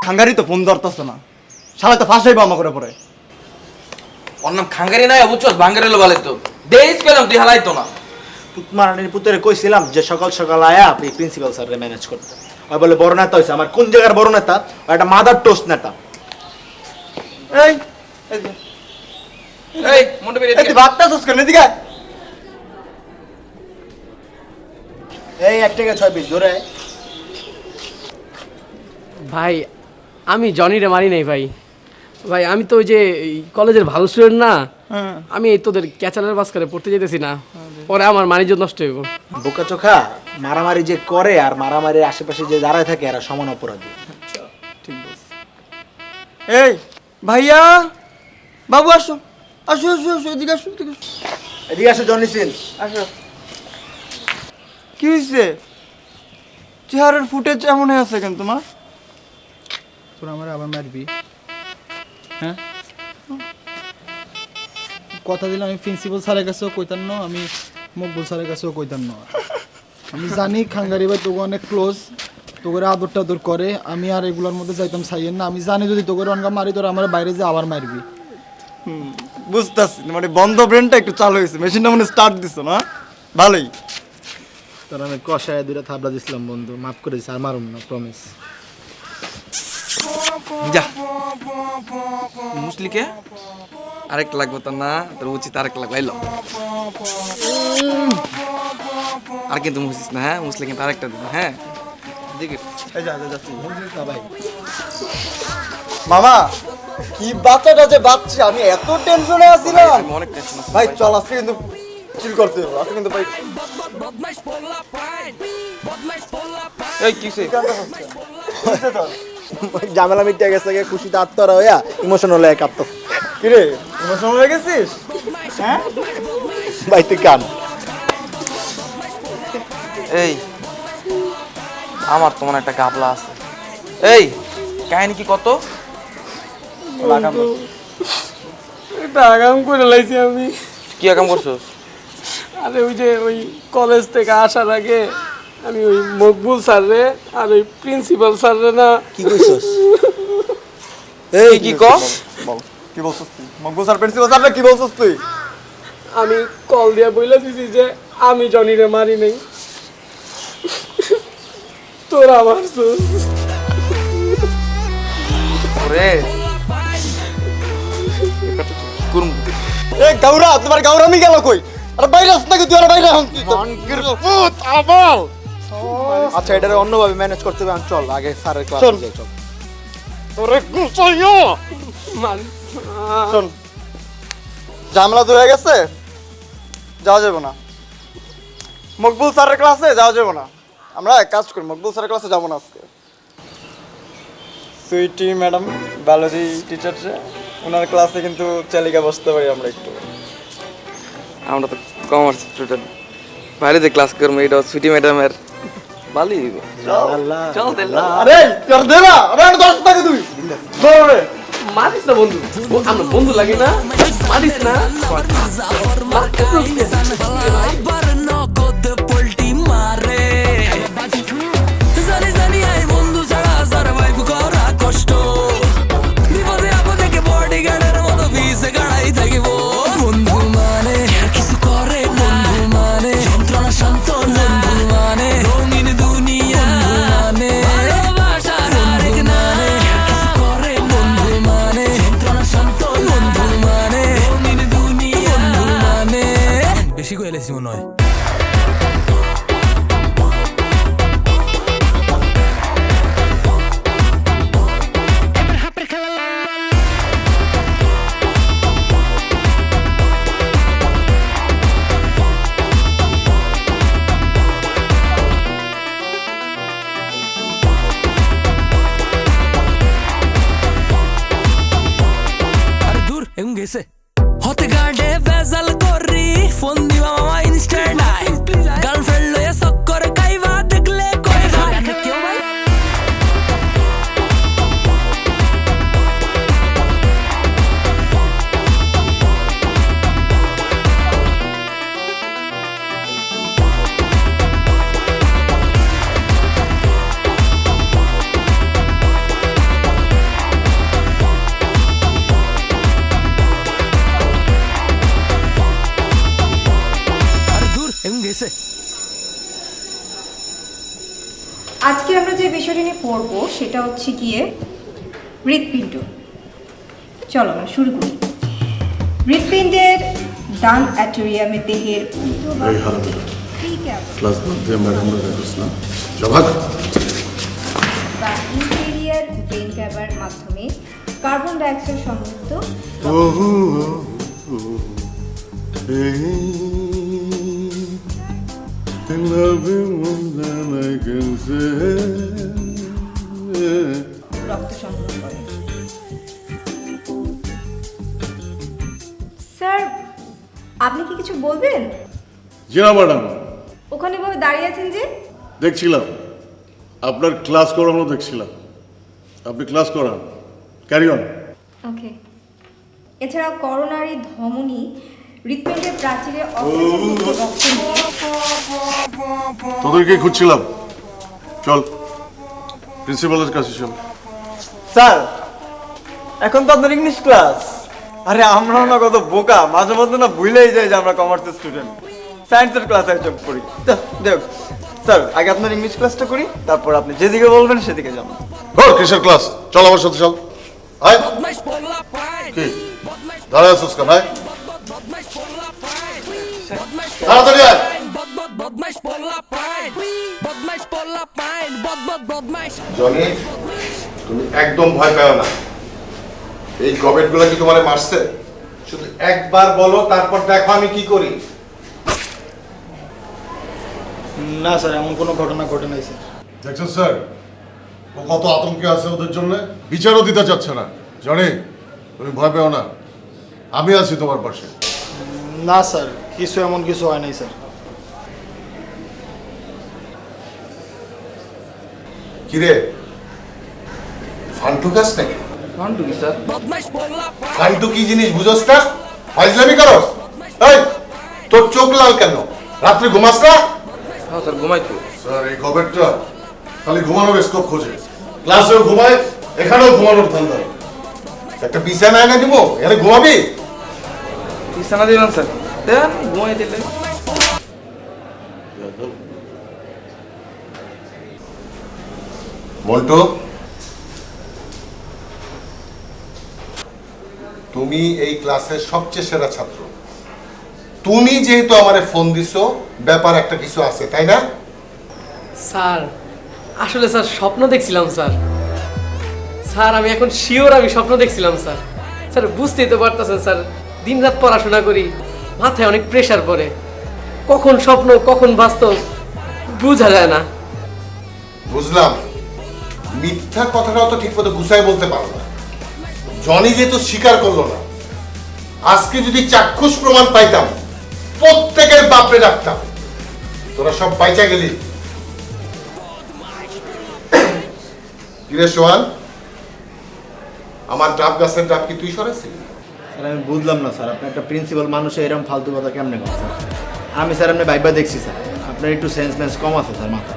খাঙ্গারি তো ফোন ধরতেছে না, শালা তো ফাঁসাইবো আমা করে পরে। ওর নাম খাঙ্গারি নাই বুঝছস, ভাঙ্গারি লো বলে তো দেইস পেলাম তুই হালাইতো না। পুতমারানির পুত্রে কইছিলাম যে সকাল সকাল আয়া আপনি প্রিন্সিপাল স্যাররে ম্যানেজ করতে। ওই বলে বড় নেতা হইছে, আমার কোন জায়গার বড় নেতা? একটা মাদার টোস্ট নেতা। এই এই মোটে বেরিয়ে তুই ভাবতেছিস কেন? এদিকে আয়। এই 1 টাকা 6 পিস ধরে। ভাই আমি জনিরে মারি নাই ভাই। ভাই আমি তো ওই যে কলেজের ভালো স্টুডেন্ট না, আমি এই তোদের ক্যাচালের বাস্কারে পড়তে যেতেছি না, পরে আমার মানিজ্য নষ্ট হইব। বোকা চোখা, মারামারি যে করে আর মারামারির আশেপাশে যে দাঁড়ায় থাকে এরা সমান অপরাধী। ঠিক বলছিস। এই ভাইয়া, বাবু আসো আসো আসো আসো, এদিকে আসো এদিকে আসো। এদিকে আসো জনি সিন। আসো। কি হয়েছে? চেহারার ফুটেজ এমন হয়ে আছে কেন তোমার? তোর আমার আবার মারবি? হ্যাঁ, কথা দিলাম আমি প্রিন্সিপাল স্যারের কাছেও কইতাম না, আমি মকবুল স্যারের কাছেও কইতাম না। আমি জানি খাঙ্গারি ভাই তোকে অনেক ক্লোজ, তোকে আদর টাদর করে, আমি আর এগুলোর মধ্যে যাইতাম চাইয়েন না। আমি জানি যদি তোকে অনগা মারি তোর আমার বাইরে যে আবার মারবি। বুঝতেছি, মানে বন্ধ ব্রেনটা একটু চালু হয়েছে, মেশিনটা মানে স্টার্ট দিছো না? ভালোই। তোর আমি কষায় দুইটা থাবড়া দিছিলাম বন্ধু, মাফ করে দিস, আর মারুম না, প্রমিস। যা মুসলিকে আরেক লাগবে তো না, তোর উচিত আরেক লাগবে। আইলো আর কিন্তু মুসিস না, হ্যাঁ মুসলি কিন্তু আরেকটা দিন। হ্যাঁ দিকে এই যা যা যাচ্ছি ভাই। মামা কি বাচ্চাটা যে বাচ্চা, আমি এত টেনশনে আছিলাম। অনেক টেনশন আছে ভাই চল আজকে কিন্তু চিল করতে হবে, আজকে কিন্তু ভাই। এই কিসে ঝামেলা মিটে গেছে, খুশিতে আত্মরা হইয়া ইমোশনাল হয়ে কাঁপতো। কি রে, ইমোশনাল হয়ে গেছিস? হ্যাঁ ভাই তুই কান। এই আমার তো মনে একটা গাবলা আছে। এই কাহিনী কি কত? একটা আগাম করে লাইছি আমি। কি আকাম করছস? আরে ওই যে ওই কলেজ থেকে আসার আগে আমি ওই মকবুল স্যাররে আর ওই প্রিন্সিপাল স্যাররে না। কি কইছস? এই কি ক? বল কি বলছিস তুই? মকবুল স্যার প্রিন্সিপাল স্যার কি বলছিস তুই? আমি কল দিয়া বইলা দিছি যে আমি জনিরে মারি নাই, তোরা মারছস। ওরে কুরম এই গাউরা, তোমার গাউরামি গেল কই? আরে বাইরে আস নাকি তুই? আরে বাইরে আস তুই তো। ভূত আবাল। আচ্ছা এটারে অন্যভাবে ম্যানেজ করতে হবে। চল আগে স্যারের ক্লাসে শোন। যাই চল। তোরে গুছাইও। মারি শোন, ঝামেলা তো হয়ে গেছে, যাওয়া যাবে না। মকবুল স্যারের ক্লাসে যাওয়া যাবে না। আমরা এক কাজ করি, মকবুল স্যারের ক্লাসে যাবো না আজকে। সুইটি ম্যাডাম, বায়োলজি টিচার, ওনার ক্লাসে কিন্তু চালিকা বসতে পারি আমরা একটু। আমরা তো কমার্স স্টুডেন্ট, বাইরে যে ক্লাস করবো এটা সুইটি ম্যাডামের ভালোই হইব। চল তাহলে। আরে কর দে না, আরে আমি 10 টাকা তুই ধরে মারিস না বন্ধু, আমরা বন্ধু লাগে না, মারিস না। বেশি কইলে মনে হয়। আরে দূর এমন গেছে হতে গাড়ে ভেজাল করি ফোন দিবা মামা ইনস্ট্যান্ট আই গার্লফ্রেন্ড লয়ে চক্কর খাইবা দেখলে কই যায় কেউ ভাই আজকে আমরা যে বিষয়টি নিয়ে পড়বো সেটা হচ্ছে গিয়ে হৃৎপিণ্ড। চলো আমরা শুরু করি। হৃৎপিণ্ডের ডান অ্যাটোরিয়ামে দেহের এই হারামিটা ক্লাস বাদ দিয়ে ম্যাডামরা দেখিস না জবাব বা ইন্টেরিয়ার ভেন ক্যাভার মাধ্যমে কার্বন ডাইঅক্সাইড সমৃদ্ধ I love you more than I can say. রক্ত সংগ্রহ করে। স্যার, আপনি কি কিছু বলবেন? জি না ম্যাডাম, ওখানে ভাবে দাঁড়িয়ে আছেন যে? দেখছিলাম আপনার ক্লাস করানো দেখছিলাম। আপনি ক্লাস করান, ক্যারি অন। ওকে। এছাড়া করোনারি ধমনী হৃৎপিণ্ডের প্রাচীরে অক্সিজেনযুক্ত রক্ত নিয়ে তোদেরকে খুঁজছিলাম, চল প্রিন্সিপালের কাছে চল। স্যার, এখন তো আপনার ইংলিশ ক্লাস। আরে আমরা না কত বোকা, মাঝে মধ্যে না ভুলেই যাই যে আমরা কমার্সের স্টুডেন্ট। সায়েন্সের ক্লাসে একজন পড়ি। দেখ স্যার, আগে আপনার ইংলিশ ক্লাসটা করি, তারপর আপনি যেদিকে বলবেন সেদিকে যান। ধর কিসের ক্লাস, চল আমার সাথে চল। আয় কি দাঁড়ায় আছিস কেন? আয় তাড়াতাড়ি আয়। জনি, তুমি একদম ভয় পেও না। এই গবেটগুলো কি তোমারে মারছে? শুধু একবার বলো, তারপর দেখো আমি কি করি। না স্যার, এমন কোনো ঘটনা ঘটে নাই স্যার। দেখছেন স্যার, ও কত আতঙ্কে আছে ওদের জন্য, বিচারও দিতে চাচ্ছে না। জনি, তুমি ভয় পেও না, আমি আছি তোমার পাশে। না স্যার, কিছু এমন কিছু হয় নাই স্যার। কিরে ফান্টু গাছ নাকি? ফান্টু কি স্যার? ফান্টু কি জিনিস বুঝোস না? ফাইজলামি করস? এই তোর চোখ লাল কেন? রাত্রে ঘুমাস না? হ্যাঁ স্যার, ঘুমাই তো। স্যার, এই গবেটটা খালি ঘুমানোর স্কোপ খোঁজে। ক্লাসেও ঘুমায়, এখানেও ঘুমানোর ধান্দা। একটা বিছানা এনে দিব, এখানে ঘুমাবি? বিছানা দিলাম স্যার, দেন ঘুমাই দিলে। মন্টু, তুমি এই ক্লাসের সবচেয়ে সেরা ছাত্র। তুমি যেহেতু আমারে ফোন দিছো, ব্যাপার একটা কিছু আছে, তাই না? স্যার, আসলে স্যার স্বপ্ন দেখছিলাম স্যার। স্যার, আমি এখন শিওর আমি স্বপ্ন দেখছিলাম স্যার। স্যার, বুঝতেই তো পারতেছেন স্যার, দিনরাত পড়াশোনা করি, মাথায় অনেক প্রেশার পড়ে, কখন স্বপ্ন কখন বাস্তব বোঝা যায় না। বুঝলাম, মিথ্যা কথাটাও তো ঠিক মতো গুছাই বলতে পারো না। জনি যেহেতু স্বীকার করলো না, আজকে যদি চাক্ষুষ প্রমাণ পাইতাম, প্রত্যেকের বাপরে রাখতাম। তোরা সব বাইচা গেলি। কিরে সোহান, আমার ডাব গাছের ডাব কি তুই সরাইছিলি? স্যার, আমি বুঝলাম না স্যার, আপনি একটা প্রিন্সিপাল মানুষ এরকম ফালতু কথা কেমনে করেন স্যার? আমি স্যার আপনি বাইবা দেখছি স্যার, আপনার একটু সেন্স মেন্স কম আছে স্যার মাথা।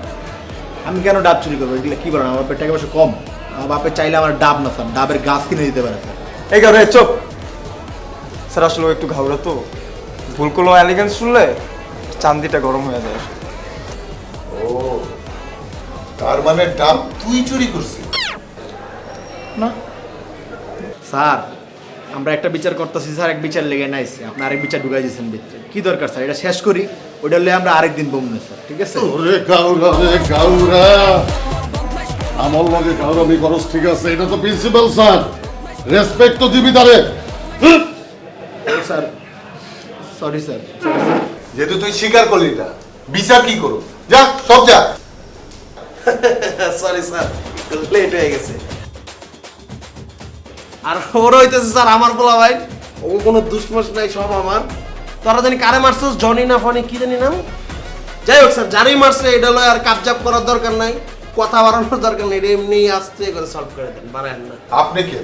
আমি কেন ডাব চুরি করবো? এগুলো কি বলেন? আমার বাপের টাকা পয়সা কম? আমার বাপের চাইলে আমার ডাব না স্যার, ডাবের গাছ কিনে দিতে পারে স্যার। এই গাড়ি চুপ। স্যার, আসলে ও একটু ঘাবড়া তো, ভুল কোনো এলিগেন্স শুনলে চান্দিটা গরম হয়ে যায়। ও, তার মানে ডাব তুই চুরি করছিস? না স্যার, আমরা একটা বিচার করতেছি স্যার, এক বিচার লেগে নাইছে, আপনি আরেক বিচার ঢুকাই দিয়েছেন ভিতরে। কি দরকার স্যার? এটা শেষ করি, ওইটা হলে আমরা আরেকদিন বমনে স্যার, ঠিক আছে? ওরে গাউরা, রে গাউরা, আমার লগে গাউরামি করস, ঠিক আছে? এটা তো প্রিন্সিপাল স্যার, রেসপেক্ট তো দিবি তারে। Sir, sorry sir. যেহেতু তুই স্বীকার করলি না, বিচার কি করো? যা, সব যা। সরি স্যার, লেট হয়ে গেছে। আর খবর হইতেছে স্যার, আমার বলা ভাই ও কোনো দুষ্মস নাই, সব আমার। তোরা জানি কারে মারছিস, জনি না ফনি কি জানি নাম। যাই হোক স্যার, যারই মারছে এটা হলো আর কাবজাব করার দরকার নাই, কথা বাড়ানোর দরকার নেই, এটা এমনি আস্তে করে সলভ করে দেন, বানায়েন না। আপনি কে?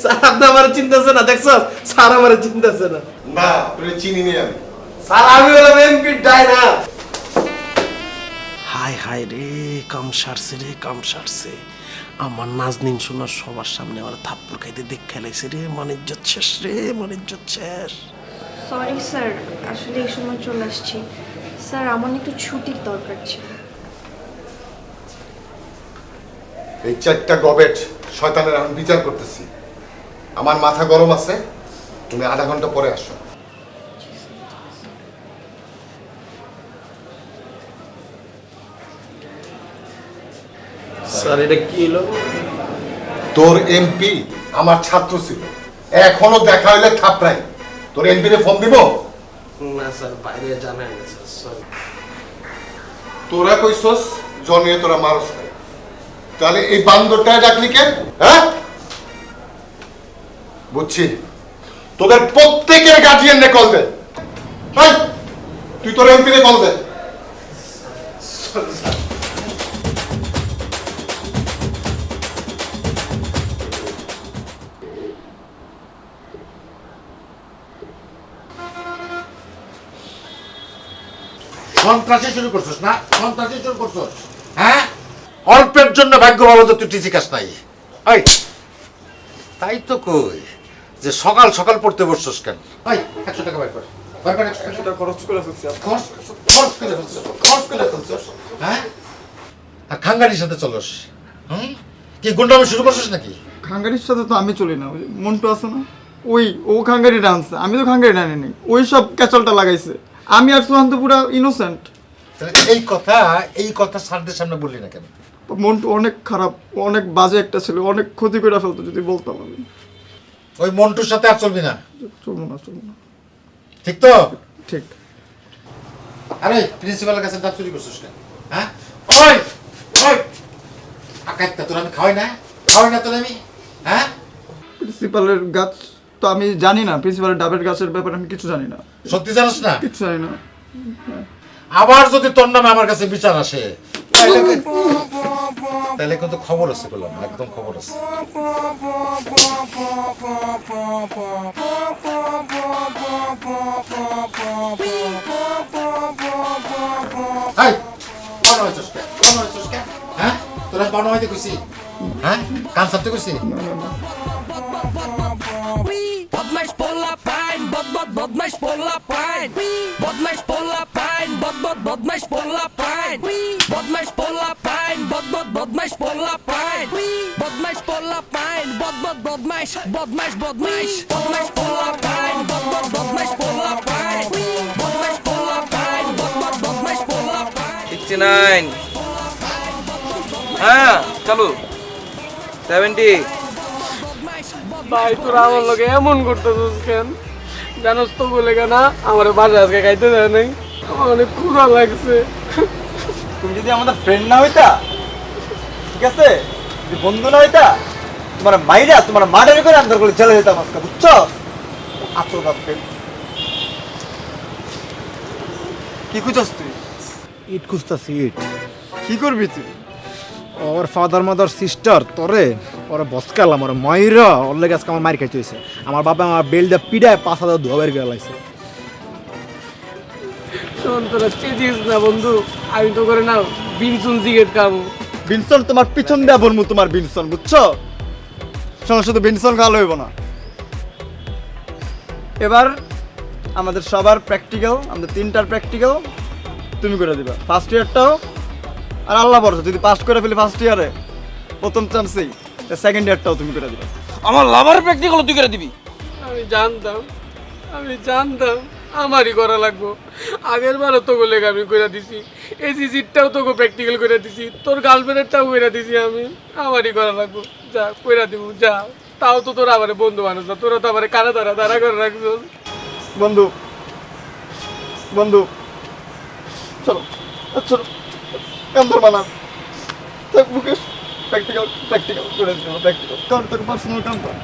স্যার, আপনি আমার চিন্তাছে না, দেখছ? স্যার আমার চিন্তাছে না। না, তুই চিনি নি আমি। স্যার, আমি হলাম এমপি ডাইনা। হাই হাই রে, কাম সারছে রে, কাম সারছে। আমার নাজনীন শোনার সবার সামনে আমার থাপ্পড় খাইতে দেখ খেলাইছে রে, মানিজ্জত শেষ রে, মানিজ্জত শেষ। সরি স্যার, আসলে এই সময় চলে আসছি। স্যার আমার একটু ছুটির দরকার ছিল। এই 4টা গবেট শয়তানের এখন বিচার করতেছি। আমার মাথা গরম আছে, তুমি আধা ঘন্টা পরে আসো। স্যার এটা কি হলো? তোর এমপি আমার ছাত্র ছিল, এখনো দেখা হইলে থাপড়াই। তোর এমপি রে ফোন দিব? না স্যার, বাইরে জানাই না স্যার, সরি। তোরা কইছস জমিয়ে তোরা মারস নাই, তাহলে এই বান্দরটা ডাকলি কেন? হ্যাঁ, বুঝছি। তোদের প্রত্যেকের গার্জিয়ান রে কল দে। এই, তুই তোর এমপি রে কল দে। সন্ত্রাসী শুরু করছিস না? সন্ত্রাসী শুরু করছিস, হ্যাঁ? অল্পের জন্য ভাগ্য ভালো যে তুই টিসি খাস নাই। এই, তাই তো কই যে সকাল সকাল পড়তে বসছিস কেন? এই, 100 টাকা বের কর। বের কর 100 টাকা। খরচ করে ফেলছি খরচ করে ফেলছিস, খরচ করে ফেলছিস, হ্যাঁ? আর খাঙ্গারির সাথে চলস, হুম? কি গুন্ডামি শুরু করছিস নাকি? খাঙ্গারির সাথে তো আমি চলি না, ওই মন্টু আছে না, ও খাঙ্গারি ডান্স, আমি তো খাঙ্গারি ডানি নেই, ওই সব ক্যাচলটা লাগাইছে। আমি আর সুহান্ত পুরা ইনোসেন্ট। তাহলে এই কথা স্যারদের সামনে বললি না কেন? মন্টু অনেক খারাপ, অনেক বাজে একটা ছিল, অনেক ক্ষতি করে ফেলতো যদি বলতাম আমি। ওই মন্টুর সাথে আর চলবি না, চলবো না। ঠিক তো? ঠিক। আরে প্রিন্সিপালের কাছে ডাব চুরি করছিস কেন? হ্যাঁ, ওই ওই আকাইতা তোর আমি খাওয়াই না তোর আমি, হ্যাঁ? প্রিন্সিপালের গাছ তো আমি জানি না, প্রিন্সিপালের ডাবের গাছের ব্যাপারে আমি কিছু জানি না। সত্যি জানিস না? কিছু জানি না। আবার যদি তোর নামে আমার কাছে বিচার আসে তাহলে কিন্তু খবর আছে, বললাম একদম খবর আছে। এই, বানো হইছস কে? হ্যাঁ, তোরা বানো হইতে কইছি? হ্যাঁ, কান সাথে কইছি? বদমাইশ পোলা পাইন বদমাইশ পোলা পাইন বদমাইশ পোলা পাইন বদমাইশ পোলা পাইন বদমাইশ পোলা পাইন বদমাইশ পোলা পাইন বদমাইশ পোলা পাইন বদমাইশ পোলা পাইন বদমাইশ পোলা পাইন বদমাইশ পোলা পাইন বদমাইশ পোলা পাইন 69 হ্যাঁ চলো 70 ভাই তোরা আমার লোকে এমন করতেছিস কেন? জানোস তো বলে না আমার বাসা আজকে খাইতে দেয় নাই, আমার অনেক ক্ষুধা লাগছে। তুমি যদি আমাদের ফ্রেন্ড না হইতা, ঠিক আছে, যদি বন্ধু না হইতা, তোমার মাইরা তোমার মার্ডার করে আন্দার করে চলে যেতাম আজকে, বুঝছো? আতর বাপকে কি খুঁজছস তুই? ইট খুঁজতাছি, ইট। কি করবি তুই? ওর ফাদার মাদার সিস্টার তোরে ওরা বসকালাম, ওরা মাইরা ওর লেগে আজকে আমার মার খাইতে হয়েছে। আমার বাবা আমার বেলটা পিড়ায় 5,000 ধোয়া বের করে লাইছে। শোন তোরা চেতিস না বন্ধু, আমি তো করে না বিনসুন সিগারেট খাবো। বিনসন তোমার পিছন দেয়া বলমু, তোমার বিনসন, বুঝছো? সমস্যা তো বিনসন খাওয়া হইব না। এবার আমাদের সবার প্র্যাকটিক্যাল, আমাদের 3টার প্র্যাকটিক্যাল তুমি করে দিবা, ফার্স্ট ইয়ারটাও। আর আল্লাহ ভরসা যদি পাস করে ফেলি ফার্স্ট ইয়ারে প্রথম চান্সেই, সেকেন্ড ইয়ারটাও তুমি করে দিবা। আমার লাভার প্র্যাকটিক্যাল তুই করে দিবি? আমি জানতাম আমারই করা লাগবো। আগের বারও তোকে লেগে আমি করে দিছি, এসি সিটটাও তোকে প্র্যাকটিক্যাল করে দিছি, তোর গার্লফ্রেন্ডেরটাও করে দিছি আমি। আমারই করা লাগবো, যা করে দিব যা। তাও তো তোরা আমার বন্ধু মানুষ না, তোরা তো আমার কানা দাঁড়া করে রাখছো। বন্ধু চলো চলো কান্তর বানা মুকেশ, প্র্যাকটিক্যাল করে দিও, প্র্যাকটিক্যাল কাম তোর পার্সোনাল কাম কর।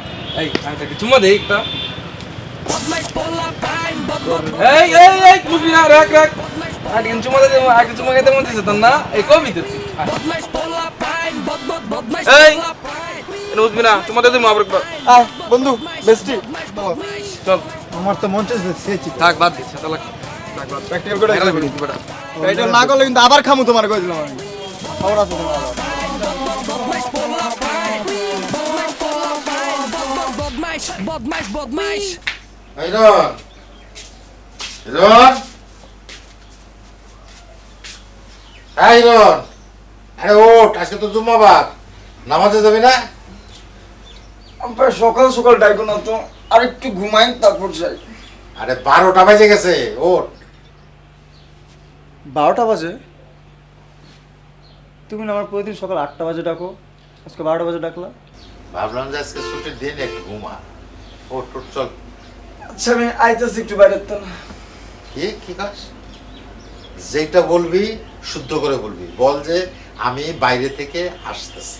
এই আমি তাকে চুমা দেই একটা। বদমাইশ পোলা পাইন এই বুঝবি না, রাখ আগে চুমা দে, আগে চুমা খেতে মন দিছে তোর না? এই কবি তো তুই বদমাইশ পোলা পাইন বদমাইশ এই পোলা পাইন বুঝবি না, চুমা দে তুই মা একবার। আয় বন্ধু, বেস্টি চল আমার তো মন চাইছে থাক বাদ দিস, তাহলে প্র্যাকটিক্যাল করে বেটা দিবি। এটা না করলে কিন্তু আবার খামু, তোমার কই দিলাম আমি। খবর আছে তোমার আবার। বদমাইশ পোলা পাইন বদমাইশ এই রন এই রন, আরে ওঠ, আজকে তো জুম্মাবার, নামাজে যাবি না? আব্বা সকাল সকাল ডাইকো না তো, আর একটু ঘুমাই তারপর যাই। আরে 12টা বাজে গেছে, ওঠ। 12টা বাজে? তুমি না আমার প্রতিদিন সকাল 8টা বাজে ডাকো, আজকে 12টা বাজে ডাকলা। ভাবলাম যে আজকে ছুটির দিন, একটু ঘুমা। ওঠ ওঠ, চল। আচ্ছা আমি আইতেছি একটু বাইরে তো না। কি কাজ? যেটা বলবি শুদ্ধ করে বলবি, বল যে আমি বাইরে থেকে আসতেছি।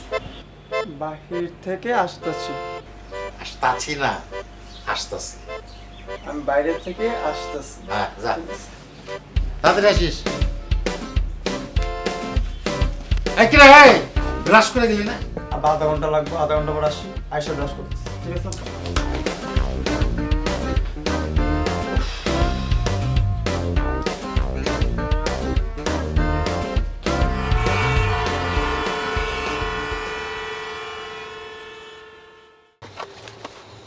বাহির থেকে আসতেছি? আসতাছি না, আসতেছি। আমি বাইরে থেকে আসতেছি। হ্যাঁ, যা তাড়াতাড়ি আসিস। এই কি রে, ব্রাশ করে গেলি না? আধা ঘন্টা লাগবে, আধা ঘন্টা পর আসি, আইসা ব্রাশ করতেছি, ঠিক আছে?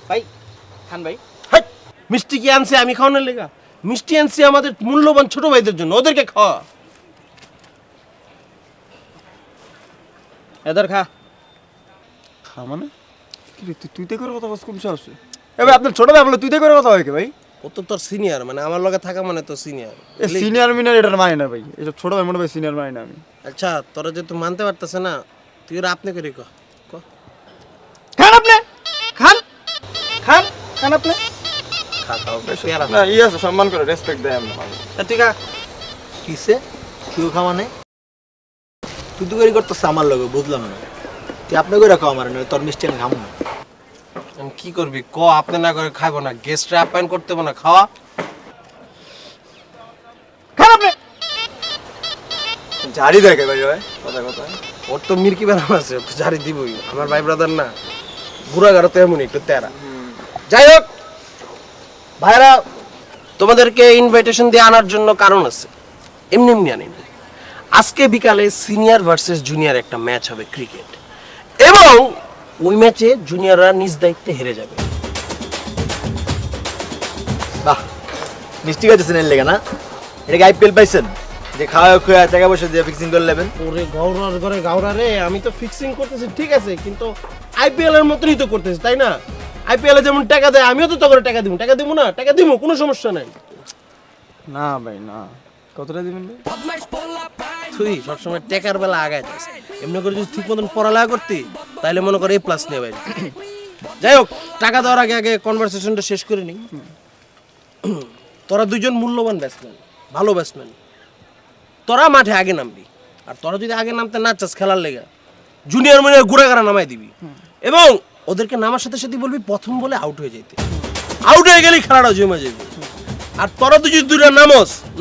ভাই খান ভাই, মিষ্টি কি আনছে আমি খাওয়ানোর লেগা? মিষ্টি আনছি আমাদের মূল্যবান ছোট ভাইদের জন্য, ওদেরকে খাওয়া। এদের খা। খা মানে? কি রে, তুই তুই করে কথা বলছিস কোন সাহসে? এবার আপনার ছোট ভাই বলে তুই করে কথা হয় কি ভাই? ও তো তোর সিনিয়র, মানে আমার লগে থাকা মানে তো সিনিয়র। এ সিনিয়র মিনিয়র এটা মানে না ভাই, এসব ছোট ভাই মোটো ভাই সিনিয়র মানে না আমি। আচ্ছা তোরা যে তুই মানতে পারতেছে না, তুই ওরা আপনি করে ক। খান আপনি, খান খান খান আপনি। না ইয়ে আছে, সম্মান করে রেসপেক্ট দেয় আমরা। তুই খা। কিসে কেউ খাওয়া নেই? তুই তো করে করতেছ আমার লগে, বুঝলাম না। তুই আপনি করে খাওয়া আমার নয়, তোর মিষ্টি আমি খাবো না। আমি কি করবি ক? আপনি না করে খাইবো না, গেস্টরা আপ্যায়ন করতে হবে না, খাওয়া। খান আপনি। ঝাড়ি দেখে ভাই ভাই কথা কথা। ওর তো মির্কি বেড়াম আছে, ও তো জারি দিবই। আমার ভাই ব্রাদার না, বুড়া গাড়ো তো এমনই একটু তেরা। যাই হোক ভাইরা, তোমাদেরকে ইনভাইটেশন দিয়ে আনার জন্য কারণ আছে, এমনি এমনি আনিনি। আজকে বিকালে সিনিয়র ভার্সেস জুনিয়র একটা ম্যাচ হবে ক্রিকেট, এবং ওই ম্যাচে জুনিয়ররা নিজ দায়িত্বে হেরে যাবে। বাহ, মিষ্টি খাইতেছেন এর লেগে না? এটাকে আইপিএল পাইছেন যে খাওয়া খুয়া টাকা পয়সা দিয়ে ফিক্সিং করে নেবেন? ওরে গৌরার ঘরে গাওরা রে, আমি তো ফিক্সিং করতেছি ঠিক আছে, কিন্তু আইপিএল এর মতনই তো করতেছি, তাই না? আইপিএল এ যেমন টাকা দেয়, আমিও তো তোকে টাকা দিব। টাকা দিব না? টাকা দিব, কোনো সমস্যা নাই। না ভাই না, কতটা দিবেন ভাই? তুই সবসময় টেকার বেলা আগায় যাস, এমনি করে যদি ঠিক মতন পড়ালেখা করতি তাহলে মনে করে A+ নিয়ে বাইরে। যাই হোক, টাকা দেওয়ার আগে আগে কনভারসেশনটা শেষ করে নিই। তোরা দুইজন মূল্যবান ব্যাটসম্যান, ভালো ব্যাটসম্যান, তোরা মাঠে আগে নামবি। আর তোরা যদি আগে নামতে না চাস খেলার লেগে, জুনিয়র মিনিয়র ঘুরাঘাড়া নামাই দিবি, এবং ওদেরকে নামার সাথে সাথে বলবি প্রথম বলে আউট হয়ে যেতে। আউট হয়ে গেলেই খেলাটা জমে যাবে। আর তোরা তুই যদি দুইটা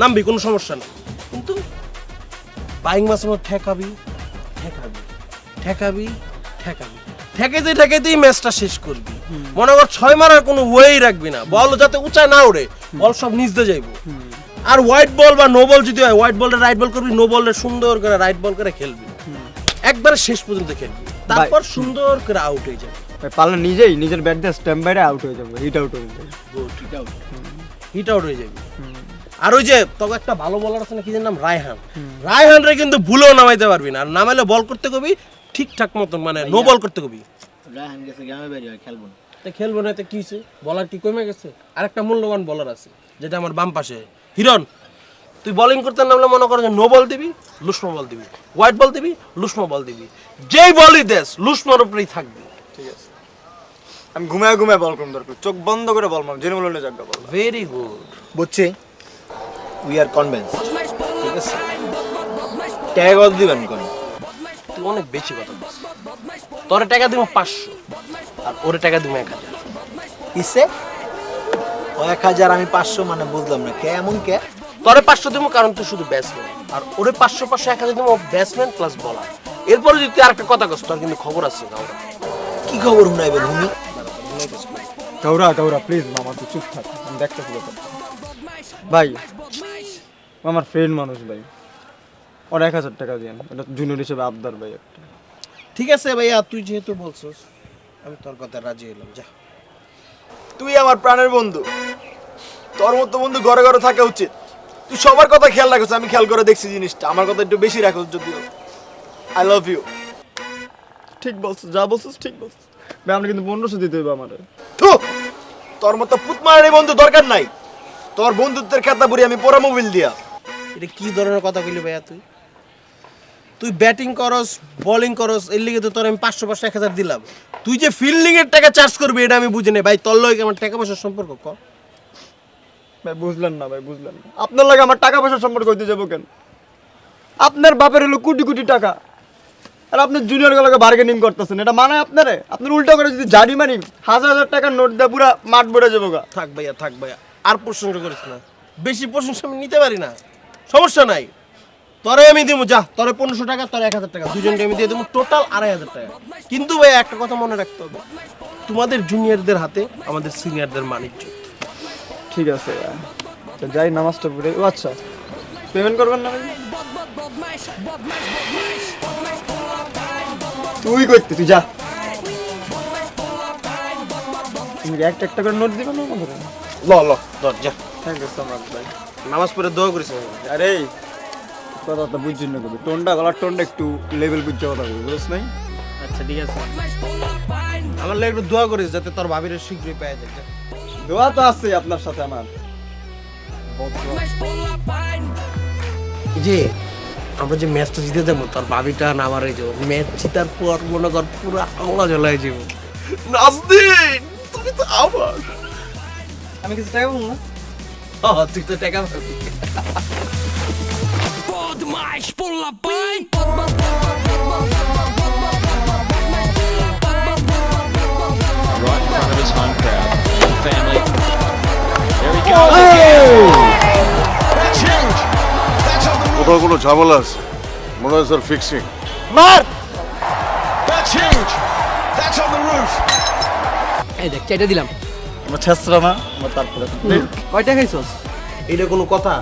নামবি, কোনো সমস্যা নেই, কিন্তু বাইং মাছ ঠেকাবি ঠেকাবি ঠেকাবি ঠেকাবি ঠেকাইতে ঠেকাইতেই ম্যাচটা শেষ করবি। মনে কর 6 মারার কোনো ওয়েই রাখবি না, বল যাতে উঁচায় না ওড়ে, বল সব নিচ দিয়ে যাইব। আর হোয়াইট বল বা নো বল যদি হয়, হোয়াইট বলটা রাইট বল করবি, নো বলটা সুন্দর করে রাইট বল করে খেলবি, একবারে শেষ পর্যন্ত খেলবি, তারপর সুন্দর করে আউট হয়ে যাবে। ভাই পারলে নিজেই নিজের ব্যাট দিয়ে স্ট্যাম্প বাইরে আউট হয়ে যাবে, হিট আউট হয়ে যাবে। হিট আউট হয়ে যাবে। আর ওই যে তবে একটা ভালো বলার আছে না, কি নাম, রায়হান রে কিন্তু ভুলেও নামাইতে পারবি না। আর নামাইলে বল করতে কবি ঠিকঠাক মতন, মানে নো বল করতে কবি। রায়হান গেছে গ্রামে বাড়ি, খেলবো না। খেলবো না, কি হয়েছে? বলার কি কমে গেছে? আর একটা মূল্যবান বলার আছে, যেটা আমার বাম পাশে, হিরন। তুই বোলিং করতে নামলে মনে করো যে নো বল দিবি, লুসমো বল দিবি, হোয়াইট বল দিবি, লুসমো বল দিবি, যেই বলই দেস লুসমোর উপরেই থাকবি। ঠিক আছে, আমি ঘুমায় ঘুমায় বল করুন, দরকার চোখ বন্ধ করে বল মারব, জেনে বললে জায়গা বল। ভেরি গুড, বুঝছি, উই আর কনভিন্স। ঠিক আছে, টাকা কত দিবেন কোন? তুই অনেক বেশি কথা বলছিস। তোরে টাকা দিব 500, আর ওরে টাকা দিব 1000। কিসে ও 1000 আমি 500, মানে বুঝলাম না কে এমন কে? তোরে 500 দিব কারণ তুই শুধু ব্যাটসম্যান, আর ওরে 500 1000 দিব ব্যাটসম্যান প্লাস বলার। এরপরে যদি তুই আরেকটা কথা কস, তোর কিন্তু খবর আছে। কি খবর শুনাইবেন হুমি? গৌরা প্লিজ মামা তুই চুপ থাক, আমি দেখতেছি ব্যাপারটা। ভাই আমার ফ্রেন্ড মানুষ ভাই, ওর 1000 টাকা দিয়েন, এটা জুনিয়র হিসেবে আবদার ভাই একটা। ঠিক আছে ভাইয়া, তুই যেহেতু বলছিস আমি তোর কথা রাজি হলাম। যা, তুই আমার প্রাণের বন্ধু, তোর মতো বন্ধু ঘরে ঘরে থাকা উচিত। তুই সবার কথা খেয়াল রাখিস, আমি খেয়াল করে দেখছি জিনিসটা, আমার কথা একটু বেশি রাখিস যদিও। I love you. ঠিক বলছিস, যা বলছিস ঠিক বলছিস ভাই। আমরা কিন্তু 1500 দিতে হবে আমারে। থু, তোর মতো পুতমারানি বন্ধু দরকার নাই। তোর বন্ধুত্বের খাতা বুড়ি আমি পরে মোবাইল দিয়া। এটা কি ধরনের কথা কইলি ভাইয়া তুই? তুই ব্যাটিং করস, বোলিং করস, এর লিগে তো তোর আমি 500 1000 দিলাম। তুই যে ফিল্ডিং এর টাকা চার্জ করবি এটা আমি বুঝি না ভাই। তোর লগে আমার টাকা পয়সার সম্পর্ক ক? ভাই বুঝলেন না ভাই, বুঝলেন না। আপনার লাগে আমার টাকা পয়সার সম্পর্ক হইতে যাবো কেন? আপনার বাপের হলো কোটি কোটি টাকা, আর আপনি জুনিয়র গুলোকে বার্গেনিং করতেছেন, এটা মানায় আপনারে? আপনার উল্টা করে যদি জারি মারি 1000 টাকার নোট দিয়ে পুরা মাঠ ভরে যাবো গা। থাক ভাইয়া, থাক ভাইয়া, আর প্রশংসা করিস না। বেশি প্রশংসা আমি নিতে পারি না, সমস্যা নাই। তোরে আমি দেবো, যা তোরে 1500 টাকা, তোর 1000 টাকা, দুজনকে আমি দিয়ে দেবো, টোটাল 2500 টাকা। কিন্তু ভাই একটা কথা মনে রাখতে হবে, তোমাদের জুনিয়রদের হাতে আমাদের সিনিয়রদের মানিজ্য। ঠিক আছে, তো যাই নামাজটা পড়ে। ও আচ্ছা, পেমেন্ট করবেন না ভাই? তুই করতে, তুই যা। তুমি একটা একটা করে নোট দিবে না আমাদের? ল ল ধর, যা। থ্যাংক ইউ সো মাচ ভাই। নামাজ পড়ে দোয়া করিস। আরে কথাটা বুঝছেন না, কবি টোনটা, গলার টোনটা একটু লেভেল বুঝছে কথা বলবি, বুঝছ নাই? আচ্ছা ঠিক আছে, আমার লাগে একটু দোয়া করিস যাতে তোর ভাবির শীঘ্রই পেয়ে যায়। যা। দোয়া তো আছে আপনার সাথে আমার। এই যে আমরা যে ম্যাচটা জিতে যাবো, তোর ভাবিটা না আমার এই যে ম্যাচ জিতার পর মনে কর পুরো আওলা জ্বলায় যাবো। নাজদিন, তুমি তো আমার। আমি কিছু টাকা বলবো না? তুই তো টাকা পাবি। Botmash pulla pain. Right in front of his home crowd. Family. There he goes again. That's huge. That's on the roof. কোথাও কোনো ঝামেলা আছে মনে হয় স্যার, ফিক্সিং। মার! That's huge. That's on the roof. এই দেখ, চাইটা দিলাম। আমরা ছেসরা না, আমরা তারপরে কয়টা খাইছস? এটা কোনো কথা?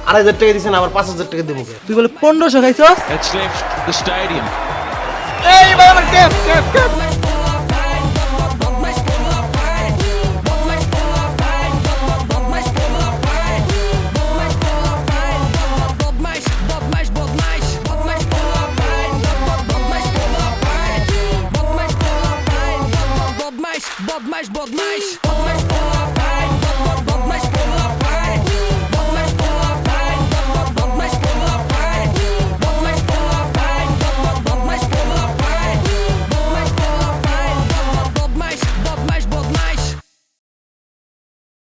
2500 টাকা দিছেন, আবার 5000 টাকা দেবো। তুই বলে 1500 খাইছস? It's left the stadium. এই ভাই আমার cap cap cap. Botmash, botmash, botmash.